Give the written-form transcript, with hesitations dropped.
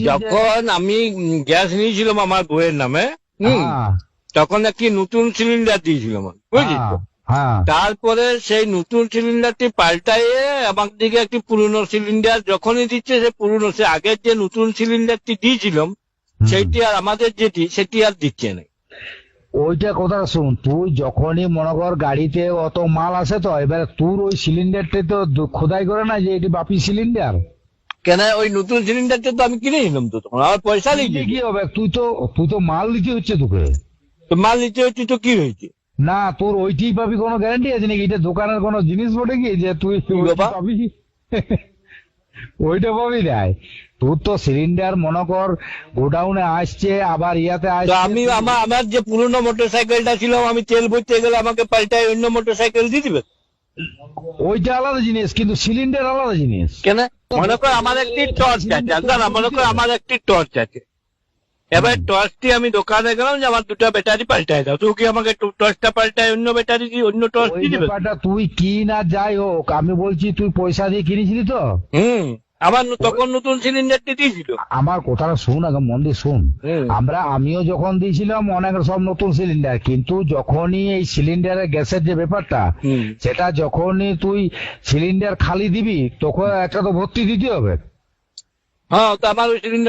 যখন আমি গ্যাস নিয়েছিলাম আমার বউয়ের নামে, তখন একটি নতুন সিলিন্ডার দিয়েছিলাম, বুঝলি তো? তারপরে সেই নতুন সিলিন্ডারটি পাল্টাইয়ে আমার দিকে একটি পুরনো সিলিন্ডার যখনই দিচ্ছে, সে পুরনো, সে আগের যে নতুন সিলিন্ডারটি দিয়েছিলাম সেইটি আর আমাদের যেটি সেটি আর দিচ্ছে না। ওইটা কথা শুন, তুই যখনই মনে কর গাড়িতে অত মাল আসে, তো এবারে তোর ওই সিলিন্ডারটা তো খোদাই করে না যে এটি বাপি সিলিন্ডার। কেন ওই নতুন সিলিন্ডারটা তো আমি কিনে নিলাম, তো তখন আমার পয়সা নেই। কি হবে, তুই তো মাল দিতে হচ্ছে তোকে। তো মাল নিতে হচ্ছে তো কি হয়েছে? না, তোর ওইটি পাবি কোনো গ্যারান্টি আছে নাকি? এটা দোকানের কোনো জিনিস বটে কি যে তুই পাবি? ওইটা পাবি নাই। তোর তো সিলিন্ডার মনে কর গোডাউনে আসছে, আবার ইয়াতে আসছে। আমি আমার যে পুরনো মোটর সাইকেলটা ছিল, আমি তেল ভরতে গেলে আমাকে পাল্টায় অন্য মোটর সাইকেল দিয়ে দিবে। ওইটা আলাদা জিনিস, কিন্তু সিলিন্ডার আলাদা জিনিস। কেন? মনে কর আমার একটি টর্চ আছে, মনে কর আমার একটি টর্চ আছে, এবার টর্চটি আমি দোকানে গেলাম যে আমার দুটা ব্যাটারি পাল্টায় দাও, তুই কি আমাকে টর্চটা পাল্টায় অন্য ব্যাটারি দিয়ে অন্য টর্চ দিয়ে দিবে? তুই কি না যাই হোক, আমি বলছি তুই পয়সা দিয়ে কিনেছিলি তো? আমার তখন নতুন সিলিন্ডারটি দিয়েছিল। আমার কথাটা শুন, আগে মন দিয়ে শুন। আমিও যখন দিয়েছিলাম অনেক সব নতুন সিলিন্ডার, কিন্তু যখনই এই সিলিন্ডারের গ্যাসের যে ব্যাপারটা, সেটা যখনই তুই সিলিন্ডার খালি দিবি তখন একটা তো ভর্তি দিতে হবে। হ্যাঁ, তো আমার ওই সিলিন্ডার